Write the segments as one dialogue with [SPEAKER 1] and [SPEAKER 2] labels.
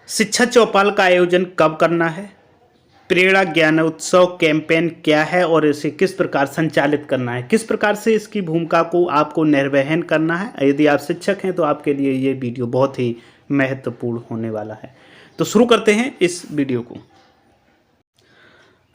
[SPEAKER 1] शिक्षा चौपाल का आयोजन कब करना है? प्रेरणा ज्ञानोत्सव कैंपेन क्या है और इसे किस प्रकार संचालित करना है? किस प्रकार से इसकी भूमिका को आपको निर्वहन करना है? यदि आप शिक्षक हैं तो आपके लिए ये वीडियो बहुत ही महत्वपूर्ण होने वाला है। तो शुरू करते हैं इस वीडियो को।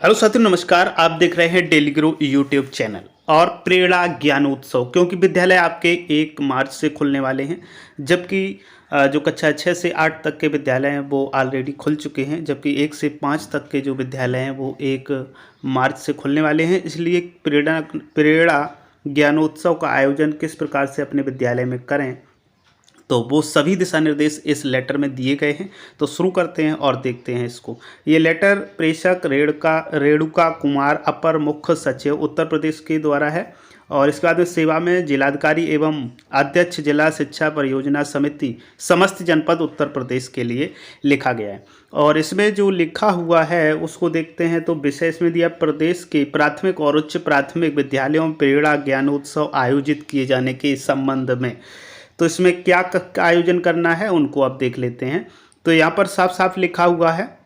[SPEAKER 1] हेलो साथियों, नमस्कार। आप देख रहे हैं डेली ग्रो यूट्यूब चैनल और प्रेरणा ज्ञानोत्सव, क्योंकि विद्यालय आपके 1 मार्च से खुलने वाले हैं, जबकि जो कक्षा 6 से 8 तक के विद्यालय हैं वो ऑलरेडी खुल चुके हैं, जबकि 1 से 5 तक के जो विद्यालय हैं वो 1 मार्च से खुलने वाले हैं। इसलिए प्रेरणा ज्ञानोत्सव का आयोजन किस प्रकार से अपने विद्यालय में करें, तो वो सभी दिशा निर्देश इस लेटर में दिए गए हैं। तो शुरू करते हैं और देखते हैं इसको। ये लेटर प्रेषक रेणुका कुमार, अपर मुख्य सचिव उत्तर प्रदेश के द्वारा है। और इसके बाद में सेवा में जिलाधिकारी एवं अध्यक्ष जिला शिक्षा परियोजना समिति समस्त जनपद उत्तर प्रदेश के लिए लिखा गया है। और इसमें जो लिखा हुआ है उसको देखते हैं। तो विषय इसमें दिया, प्रदेश के प्राथमिक और उच्च प्राथमिक विद्यालयों में प्रेरणा ज्ञानोत्सव आयोजित किए जाने के संबंध में। तो इसमें क्या आयोजन करना है उनको अब देख लेते हैं। तो यहाँ पर साफ साफ लिखा हुआ है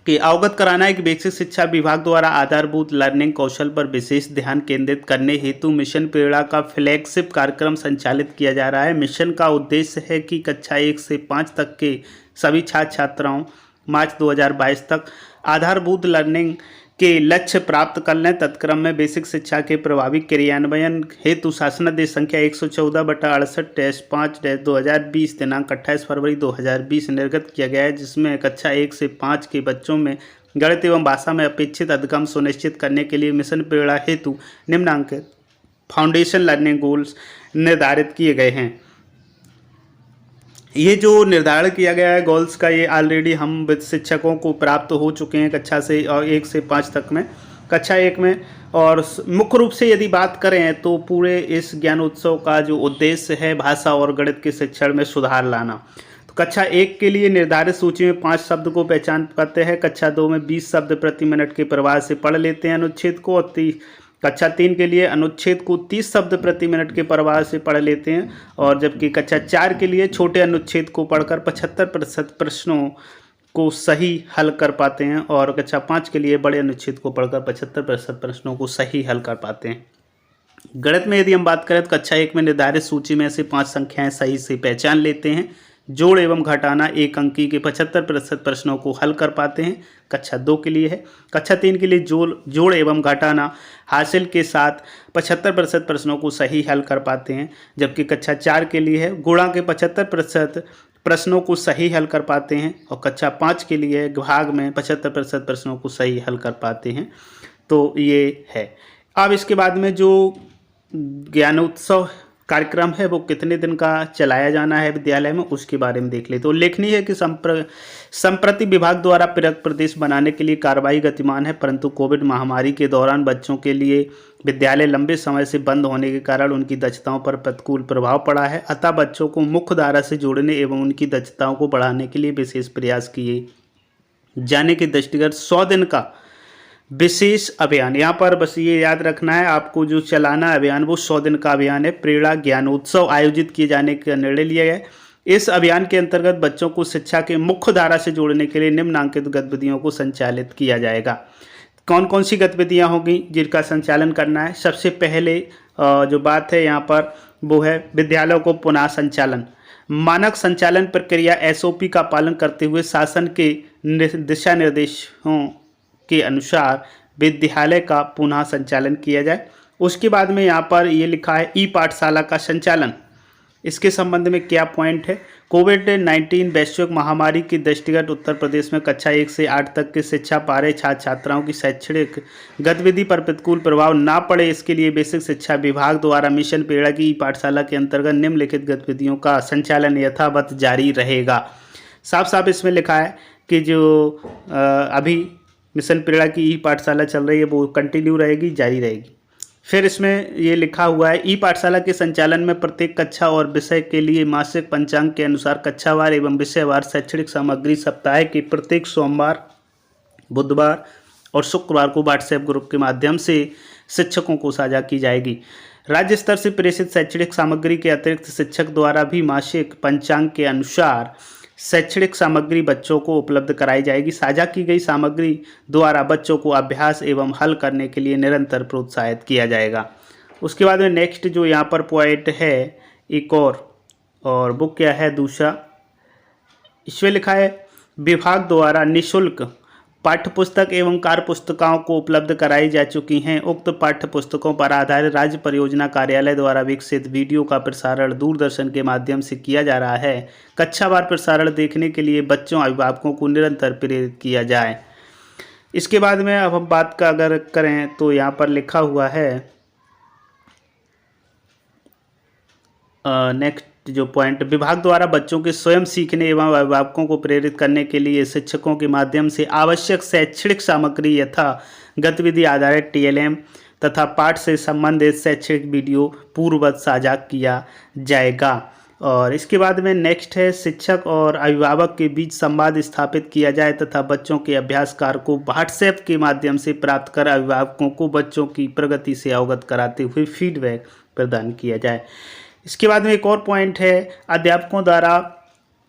[SPEAKER 1] कि अवगत कराना है कि बेसिक शिक्षा विभाग द्वारा आधारभूत लर्निंग कौशल पर विशेष ध्यान केंद्रित करने हेतु मिशन प्रेरणा का फ्लैगशिप कार्यक्रम संचालित किया जा रहा है। मिशन का उद्देश्य है कि कक्षा 1 से 5 तक के सभी छात्र छात्राओं मार्च 2022 तक आधारभूत लर्निंग के लक्ष्य प्राप्त कर लें। तत्क्रम में बेसिक शिक्षा के प्रभावी क्रियान्वयन हेतु शासनादेश संख्या 114/68-5/2020 दिनांक 28 फरवरी 2020 निर्गत किया गया है, जिसमें कक्षा 1 से 5 के बच्चों में गणित एवं भाषा में अपेक्षित अधिगम सुनिश्चित करने के लिए मिशन प्रेरणा हेतु निम्नांकित फाउंडेशन लर्निंग गोल्स निर्धारित किए गए हैं। ये जो निर्धारण किया गया है गोल्स का, ये ऑलरेडी हम शिक्षकों को प्राप्त हो चुके हैं कक्षा से 1 से 5 तक में, कक्षा 1 में। और मुख्य रूप से यदि बात करें तो पूरे इस ज्ञानोत्सव का जो उद्देश्य है भाषा और गणित के शिक्षण में सुधार लाना। तो कक्षा 1 के लिए निर्धारित सूची में 5 शब्द को पहचान पाते हैं, कक्षा 2 में 20 शब्द प्रति मिनट के प्रवाह से पढ़ लेते हैं अनुच्छेद को, और कक्षा 3 के लिए अनुच्छेद को 30 शब्द प्रति मिनट के प्रवाह से पढ़ लेते हैं। और जबकि कक्षा 4 के लिए छोटे अनुच्छेद को पढ़कर 75% प्रश्नों को सही हल कर पाते हैं, और कक्षा 5 के लिए बड़े अनुच्छेद को पढ़कर 75% प्रश्नों को सही हल कर पाते हैं। गणित में यदि हम बात करें तो कक्षा 1 में निर्धारित सूची में से 5 संख्याएं सही से पहचान लेते हैं, जोड़ एवं घटाना 1 अंकी के 75% प्रश्नों को हल कर पाते हैं, कक्षा 2 के लिए है। कक्षा 3 के लिए जोड़ एवं घटाना हासिल के साथ 75% प्रश्नों को सही हल कर पाते हैं, जबकि कक्षा 4 के लिए है गुणा के 75% प्रश्नों को सही हल कर पाते हैं, और कक्षा 5 के लिए भाग में 75% प्रश्नों को सही हल कर पाते हैं। तो ये है। अब इसके बाद में जो ज्ञानोत्सव कार्यक्रम है वो कितने दिन का चलाया जाना है विद्यालय में, उसके बारे में देख ले। तो उल्लेखनीय है कि संप्रति विभाग द्वारा पृथक प्रदेश बनाने के लिए कार्रवाई गतिमान है, परंतु कोविड महामारी के दौरान बच्चों के लिए विद्यालय लंबे समय से बंद होने के कारण उनकी दक्षताओं पर प्रतिकूल प्रभाव पड़ा है। अतः बच्चों को मुख्य धारा से जोड़ने एवं उनकी दक्षताओं को बढ़ाने के लिए विशेष प्रयास किए जाने के दृष्टिगत 100 दिन का विशेष अभियान, यहाँ पर बस ये याद रखना है आपको, जो चलाना अभियान वो 100 दिन का अभियान है। प्रेरणा ज्ञानोत्सव आयोजित किए जाने का निर्णय लिया गया है। इस अभियान के अंतर्गत बच्चों को शिक्षा के मुख्य धारा से जोड़ने के लिए निम्नांकित गतिविधियों को संचालित किया जाएगा। कौन कौन सी गतिविधियाँ होंगी जिनका संचालन करना है? सबसे पहले जो बात है यहाँ पर वो है विद्यालयों को पुनः संचालन, मानक संचालन प्रक्रिया SOP का पालन करते हुए शासन के दिशा निर्देशों के अनुसार विद्यालय का पुनः संचालन किया जाए। उसके बाद में यहाँ पर ये लिखा है ई पाठशाला का संचालन। इसके संबंध में क्या पॉइंट है? कोविड-19 वैश्विक महामारी के दृष्टिगत उत्तर प्रदेश में कक्षा 1 से 8 तक के शिक्षा पा रहे छात्र छात्राओं की शैक्षणिक गतिविधि पर प्रतिकूल प्रभाव ना पड़े, इसके लिए बेसिक शिक्षा विभाग द्वारा मिशन प्रेरणा की ई पाठशाला के अंतर्गत निम्नलिखित गतिविधियों का संचालन यथावत जारी रहेगा। साफ साफ इसमें लिखा है कि जो अभी मिशन प्रेरणा की ई पाठशाला चल रही है वो कंटिन्यू रहेगी, जारी रहेगी। फिर इसमें ये लिखा हुआ है ई पाठशाला के संचालन में प्रत्येक कक्षा और विषय के लिए मासिक पंचांग के अनुसार कक्षावार एवं विषयवार शैक्षणिक सामग्री सप्ताह के प्रत्येक सोमवार, बुधवार और शुक्रवार को व्हाट्सएप ग्रुप के माध्यम से शिक्षकों को साझा की जाएगी। राज्य स्तर से प्रेषित शैक्षणिक सामग्री के अतिरिक्त शिक्षक द्वारा भी मासिक पंचांग के अनुसार शैक्षणिक सामग्री बच्चों को उपलब्ध कराई जाएगी। साझा की गई सामग्री द्वारा बच्चों को अभ्यास एवं हल करने के लिए निरंतर प्रोत्साहित किया जाएगा। उसके बाद में नेक्स्ट जो यहाँ पर पॉइंट है एक और वो क्या है दूसरा, इसमें लिखा है विभाग द्वारा निःशुल्क पाठ्य पुस्तक एवं कार्य पुस्तिकाओं को उपलब्ध कराई जा चुकी हैं। उक्त पाठ्य पुस्तकों पर आधारित राज्य परियोजना कार्यालय द्वारा विकसित वीडियो का प्रसारण दूरदर्शन के माध्यम से किया जा रहा है। कक्षावार प्रसारण देखने के लिए बच्चों अभिभावकों को निरंतर प्रेरित किया जाए। इसके बाद में अब हम बात का अगर करें तो यहाँ पर लिखा हुआ है नेक्स्ट जो पॉइंट, विभाग द्वारा बच्चों के स्वयं सीखने एवं अभिभावकों को प्रेरित करने के लिए शिक्षकों के माध्यम से आवश्यक शैक्षणिक सामग्री यथा गतिविधि आधारित TLM तथा पाठ से संबंधित शैक्षणिक वीडियो पूर्ववत साझा किया जाएगा। और इसके बाद में नेक्स्ट है शिक्षक और अभिभावक के बीच संवाद स्थापित किया जाए तथा बच्चों के अभ्यास कार्य को व्हाट्सएप के माध्यम से प्राप्त कर अभिभावकों को बच्चों की प्रगति से अवगत कराते हुए फीडबैक प्रदान किया जाए। इसके बाद में एक और पॉइंट है अध्यापकों द्वारा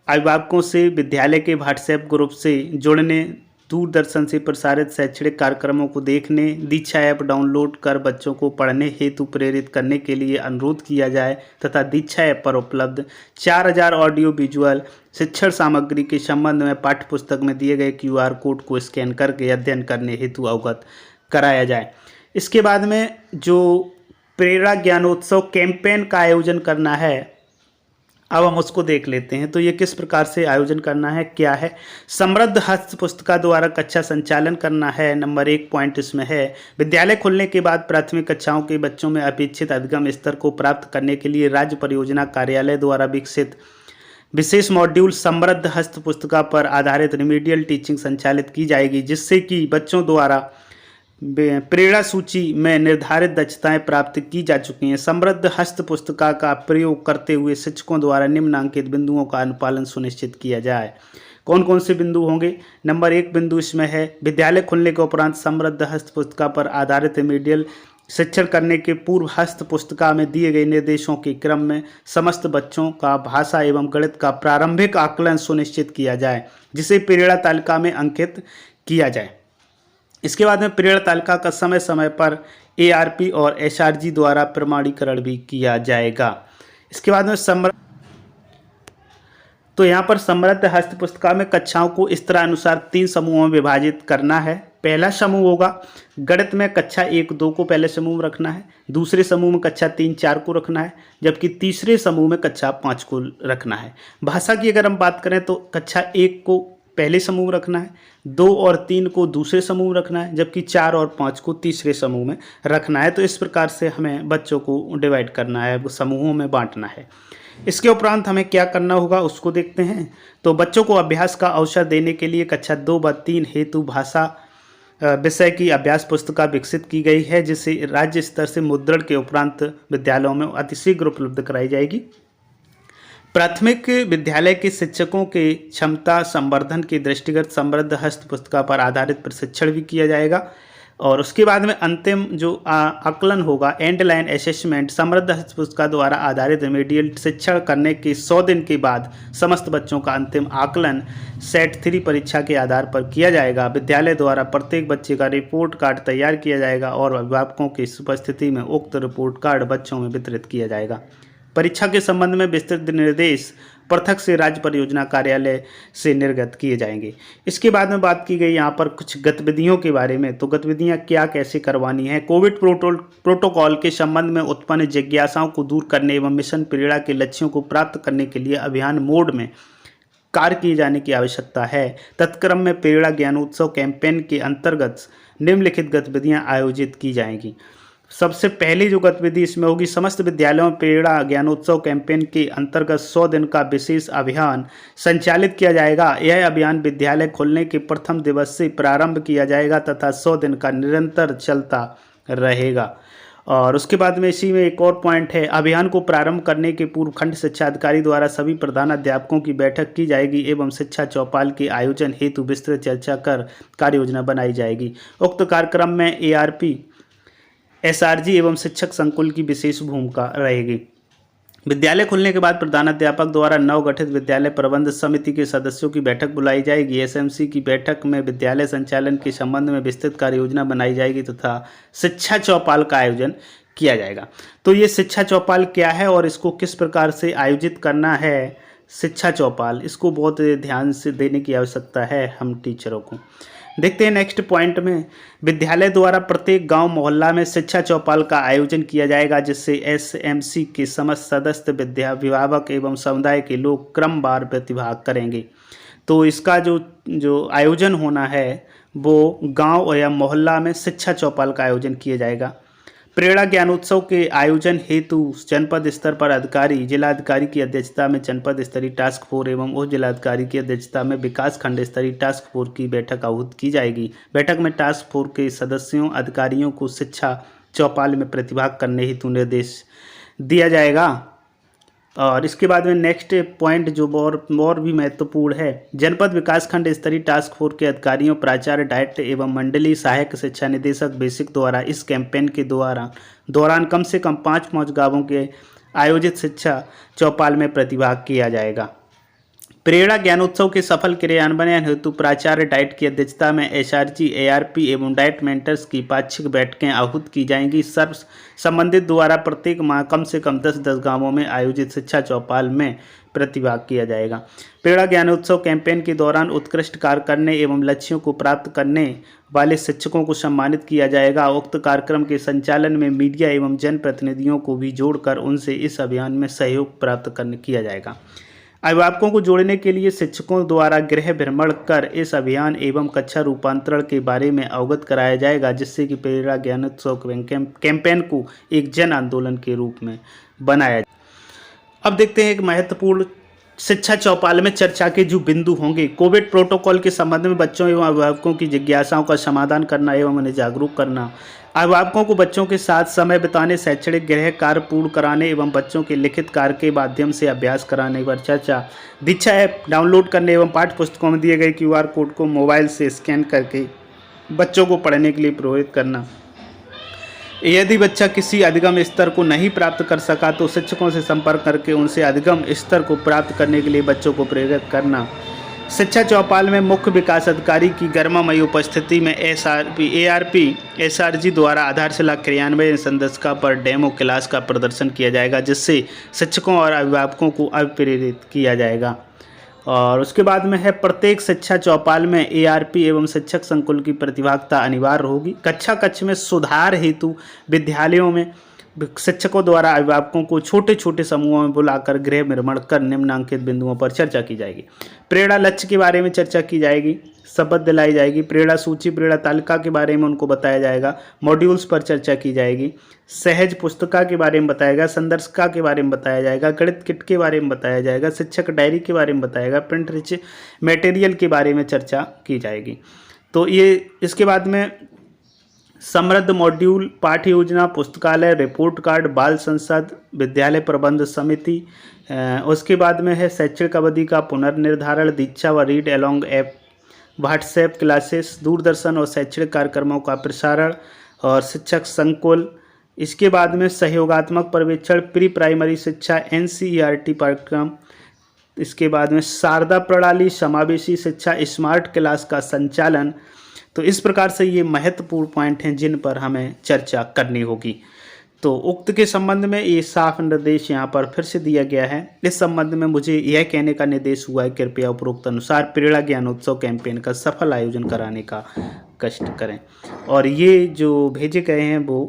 [SPEAKER 1] अभिभावकों से विद्यालय के व्हाट्सएप ग्रुप से जुड़ने, दूरदर्शन से प्रसारित शैक्षणिक कार्यक्रमों को देखने, दीक्षा ऐप डाउनलोड कर बच्चों को पढ़ने हेतु प्रेरित करने के लिए अनुरोध किया जाए तथा दीक्षा ऐप पर उपलब्ध 4000 ऑडियो विजुअल शिक्षण सामग्री के संबंध में पाठ्य पुस्तक में दिए गए QR कोड को स्कैन करके अध्ययन करने हेतु अवगत कराया जाए। इसके बाद में जो प्रेरणा ज्ञानोत्सव कैंपेन का आयोजन करना है, अब हम उसको देख लेते हैं। तो ये किस प्रकार से आयोजन करना है, क्या है। समृद्ध हस्त पुस्तिका द्वारा कक्षा संचालन करना है। नंबर 1 पॉइंट इसमें है विद्यालय खुलने के बाद प्राथमिक कक्षाओं के बच्चों में अपेक्षित अधिगम स्तर को प्राप्त करने के लिए राज्य परियोजना कार्यालय द्वारा विकसित विशेष मॉड्यूल समृद्ध हस्त पुस्तिका पर आधारित रिमीडियल टीचिंग संचालित की जाएगी, जिससे कि बच्चों द्वारा प्रेरणा सूची में निर्धारित दक्षताएं प्राप्त की जा चुकी हैं। समृद्ध हस्त पुस्तिका का प्रयोग करते हुए शिक्षकों द्वारा निम्नांकित बिंदुओं का अनुपालन सुनिश्चित किया जाए। कौन कौन से बिंदु होंगे। नंबर 1 बिंदु इसमें है विद्यालय खुलने के उपरांत समृद्ध हस्त पुस्तिका पर आधारित रिमीडियल शिक्षण करने के पूर्व हस्त पुस्तिका में दिए गए निर्देशों के क्रम में समस्त बच्चों का भाषा एवं गणित का प्रारंभिक आकलन सुनिश्चित किया जाए, जिसे प्रेरणा तालिका में अंकित किया जाए। इसके बाद में प्रेरणा तालिका का समय समय पर ARP और SRG द्वारा प्रमाणीकरण भी किया जाएगा। इसके बाद में तो यहाँ पर समृद्ध हस्त पुस्तिका में कक्षाओं को इस तरह अनुसार 3 समूहों में विभाजित करना है। पहला समूह होगा गणित में कक्षा 1-2 को पहले समूह में रखना है, दूसरे समूह में कक्षा 3-4 को रखना है, जबकि तीसरे समूह में कक्षा 5 को रखना है। भाषा की अगर हम बात करें तो कक्षा 1 को पहले समूह में रखना है, 2 और 3 को दूसरे समूह में रखना है, जबकि 4 और 5 को तीसरे समूह में रखना है। तो इस प्रकार से हमें बच्चों को डिवाइड करना है, समूहों में बांटना है। इसके उपरांत हमें क्या करना होगा उसको देखते हैं। तो बच्चों को अभ्यास का अवसर देने के लिए कक्षा 2 व 3 हेतु भाषा विषय की अभ्यास पुस्तिका विकसित की गई है, जिसे राज्य स्तर से मुद्रण के उपरांत विद्यालयों में अतिशीघ्र उपलब्ध कराई जाएगी। प्राथमिक विद्यालय के शिक्षकों के क्षमता संवर्धन के दृष्टिगत समृद्ध हस्त पुस्तिका पर आधारित प्रशिक्षण भी किया जाएगा। और उसके बाद में अंतिम जो आकलन होगा एंड लाइन असेसमेंट समृद्ध हस्त पुस्तिका द्वारा आधारित रिमीडियल शिक्षण करने के 100 दिन के बाद समस्त बच्चों का अंतिम आकलन सेट 3 परीक्षा के आधार पर किया जाएगा। विद्यालय द्वारा प्रत्येक बच्चे का रिपोर्ट कार्ड तैयार किया जाएगा और अभिभावकों की उपस्थिति में उक्त रिपोर्ट कार्ड बच्चों में वितरित किया जाएगा। परीक्षा के संबंध में विस्तृत निर्देश पृथक से राज्य परियोजना कार्यालय से निर्गत किए जाएंगे। इसके बाद में बात की गई यहाँ पर कुछ गतिविधियों के बारे में। तो गतिविधियाँ क्या कैसे करवानी है। कोविड प्रोटोकॉल के संबंध में उत्पन्न जिज्ञासाओं को दूर करने एवं मिशन प्रेरणा के लक्ष्यों को प्राप्त करने के लिए अभियान मोड में कार्य किए जाने की आवश्यकता है। तत्क्रम में प्रेरणा ज्ञानोत्सव कैंपेन के अंतर्गत निम्नलिखित गतिविधियाँ आयोजित की जाएंगी। सबसे पहली जो गतिविधि इसमें होगी, समस्त विद्यालयों में प्रेरणा ज्ञानोत्सव कैंपेन के अंतर्गत 100 दिन का विशेष अभियान संचालित किया जाएगा। यह अभियान विद्यालय खोलने के प्रथम दिवस से प्रारंभ किया जाएगा तथा 100 दिन का निरंतर चलता रहेगा। और उसके बाद में इसी में एक और पॉइंट है, अभियान को प्रारंभ करने के पूर्व खंड शिक्षा अधिकारी द्वारा सभी प्रधानाध्यापकों की बैठक की जाएगी एवं शिक्षा चौपाल के आयोजन हेतु विस्तृत चर्चा कर कार्य योजना बनाई जाएगी। उक्त कार्यक्रम में ARP SRG एवं शिक्षक संकुल की विशेष भूमिका रहेगी। विद्यालय खुलने के बाद प्रधानाध्यापक द्वारा नवगठित विद्यालय प्रबंध समिति के सदस्यों की बैठक बुलाई जाएगी। एसएमसी की बैठक में विद्यालय संचालन के संबंध में विस्तृत कार्य योजना बनाई जाएगी तथा शिक्षा चौपाल का आयोजन किया जाएगा। तो ये शिक्षा चौपाल क्या है और इसको किस प्रकार से आयोजित करना है, शिक्षा चौपाल, इसको बहुत ध्यान से देने की आवश्यकता है हम टीचरों को। देखते हैं नेक्स्ट पॉइंट में, विद्यालय द्वारा प्रत्येक गांव मोहल्ला में शिक्षा चौपाल का आयोजन किया जाएगा, जिससे एसएमसी के समस्त सदस्य अभिभावक एवं समुदाय के लोग क्रमवार प्रतिभाग करेंगे। तो इसका जो आयोजन होना है वो गांव या मोहल्ला में शिक्षा चौपाल का आयोजन किया जाएगा। प्रेरणा ज्ञानोत्सव के आयोजन हेतु जनपद स्तर पर अधिकारी, जिलाधिकारी की अध्यक्षता में जनपद स्तरीय टास्क फोर्स एवं उप जिलाधिकारी की अध्यक्षता में विकास खंड स्तरीय टास्क फोर्स की बैठक आहूत की जाएगी। बैठक में टास्क फोर्स के सदस्यों अधिकारियों को शिक्षा चौपाल में प्रतिभाग करने हेतु निर्देश दिया जाएगा। और इसके बाद में नेक्स्ट पॉइंट जो और भी महत्वपूर्ण है, जनपद विकास खंड स्तरीय टास्क फोर्स के अधिकारियों, प्राचार्य, डायरेक्टर एवं मंडलीय सहायक शिक्षा निदेशक बेसिक द्वारा इस कैंपेन के दौरान कम से कम 5 गांवों के आयोजित शिक्षा चौपाल में प्रतिभाग किया जाएगा। प्रेरणा ज्ञानोत्सव के सफल क्रियान्वयन हेतु प्राचार्य डाइट की अध्यक्षता में एसआरजी, एआरपी एवं डाइट मेंटर्स की पाक्षिक बैठकें आहूत की जाएंगी। सर्व संबंधित द्वारा प्रत्येक माह कम से कम 10 गांवों में आयोजित शिक्षा चौपाल में प्रतिभाग किया जाएगा। प्रेरणा ज्ञानोत्सव कैंपेन के दौरान उत्कृष्ट कार्य करने एवं लक्ष्यों को प्राप्त करने वाले शिक्षकों को सम्मानित किया जाएगा। उक्त कार्यक्रम के संचालन में मीडिया एवं जनप्रतिनिधियों को भी जोड़कर उनसे इस अभियान में सहयोग प्राप्त किया जाएगा। अभिभावकों को जोड़ने के लिए शिक्षकों द्वारा गृह भ्रमण कर इस अभियान एवं कक्षा रूपांतरण के बारे में अवगत कराया जाएगा, जिससे कि प्रेरणा ज्ञानोत्सव कैंपेन को एक जन आंदोलन के रूप में बनाया जाए। अब देखते हैं एक महत्वपूर्ण शिक्षा चौपाल में चर्चा के जो बिंदु होंगे। कोविड प्रोटोकॉल के संबंध में बच्चों एवं अभिभावकों की जिज्ञासाओं का समाधान करना एवं उन्हें जागरूक करना, अभिभावकों को बच्चों के साथ समय बिताने, शैक्षणिक गृह कार्य पूर्ण कराने एवं बच्चों के लिखित कार्य के माध्यम से अभ्यास कराने पर चर्चा, दीक्षा ऐप डाउनलोड करने एवं पाठ्य पुस्तकों में दिए गए QR कोड को मोबाइल से स्कैन करके बच्चों को पढ़ने के लिए प्रेरित करना। यदि बच्चा किसी अधिगम स्तर को नहीं प्राप्त कर सका तो शिक्षकों से संपर्क करके उनसे अधिगम स्तर को प्राप्त करने के लिए बच्चों को प्रेरित करना। शिक्षा चौपाल में मुख्य विकास अधिकारी की गर्मामयी उपस्थिति में एआरपी, एसआरजी द्वारा आधारशिला क्रियान्वयन संदर्शिका पर डेमो क्लास का प्रदर्शन किया जाएगा, जिससे शिक्षकों और अभिभावकों को अभिप्रेरित किया जाएगा। और उसके बाद में है, प्रत्येक शिक्षा चौपाल में एआरपी एवं शिक्षक संकुल की प्रतिभागिता अनिवार्य होगी। कक्ष में सुधार हेतु विद्यालयों में शिक्षकों द्वारा अभिभावकों को छोटे छोटे समूहों में बुलाकर गृह भ्रमण कर निम्नांकित बिंदुओं पर चर्चा की जाएगी। प्रेरणा लक्ष्य के बारे में चर्चा की जाएगी, शपथ दिलाई जाएगी। प्रेरणा सूची, प्रेरणा तालिका के बारे में उनको बताया जाएगा। मॉड्यूल्स पर चर्चा की जाएगी। सहज पुस्तिका के बारे में बताएगा, संदर्शिका के बारे में बताया जाएगा, गणित किट के बारे में बताया जाएगा, शिक्षक डायरी के बारे में बताएगा, प्रिंट रिच मटेरियल के बारे में चर्चा की जाएगी। तो ये इसके बाद में समृद्ध मॉड्यूल, पाठ्य योजना, पुस्तकालय, रिपोर्ट कार्ड, बाल संसद, विद्यालय प्रबंध समिति, उसके बाद में है शैक्षणिक अवधि का पुनर्निर्धारण, दीक्षा व read along app, WhatsApp classes, Doordarshan और शैक्षणिक कार्यक्रमों का प्रसारण और शिक्षक संकुल। इसके बाद में सहयोगात्मक पर्यवेक्षण, प्री प्राइमरी शिक्षा, NCERT पाठ्यक्रम। इसके बाद में शारदा प्रणाली, समावेशी शिक्षा, स्मार्ट क्लास का संचालन। तो इस प्रकार से ये महत्वपूर्ण पॉइंट हैं जिन पर हमें चर्चा करनी होगी। तो उक्त के संबंध में ये साफ निर्देश यहाँ पर फिर से दिया गया है। इस संबंध में मुझे यह कहने का निर्देश हुआ है, कृपया उपरोक्त अनुसार प्रेरणा ज्ञानोत्सव कैंपेन का सफल आयोजन कराने का कष्ट करें। और ये जो भेजे गए हैं वो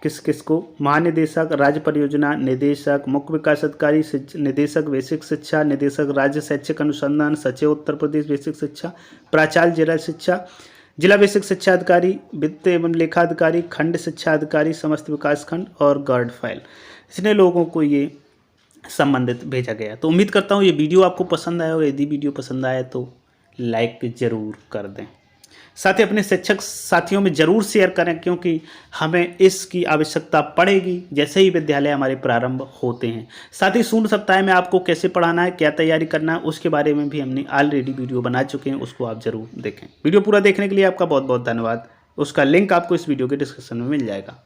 [SPEAKER 1] किस किस को, महानिदेशक, राज्य परियोजना निदेशक, मुख्य विकास अधिकारी, निदेशक बेसिक शिक्षा, निदेशक राज्य शैक्षिक अनुसंधान, सचिव उत्तर प्रदेश बेसिक शिक्षा, प्राचार्य जिला शिक्षा, जिला बेसिक शिक्षा अधिकारी, वित्त एवं लेखा अधिकारी, खंड शिक्षा अधिकारी, समस्त विकास खंड और गार्ड फाइल। इतने लोगों को ये संबंधित भेजा गया। तो उम्मीद करता हूँ ये वीडियो आपको पसंद आया, और यदि वीडियो पसंद आया तो लाइक ज़रूर कर दें। साथ ही अपने शिक्षक साथियों में ज़रूर शेयर करें, क्योंकि हमें इसकी आवश्यकता पड़ेगी जैसे ही विद्यालय हमारे प्रारंभ होते हैं। साथ ही शून्य सप्ताह में आपको कैसे पढ़ाना है, क्या तैयारी करना है, उसके बारे में भी हमने ऑलरेडी वीडियो बना चुके हैं, उसको आप ज़रूर देखें। वीडियो पूरा देखने के लिए आपका बहुत बहुत धन्यवाद। उसका लिंक आपको इस वीडियो के डिस्क्रिप्शन में मिल जाएगा।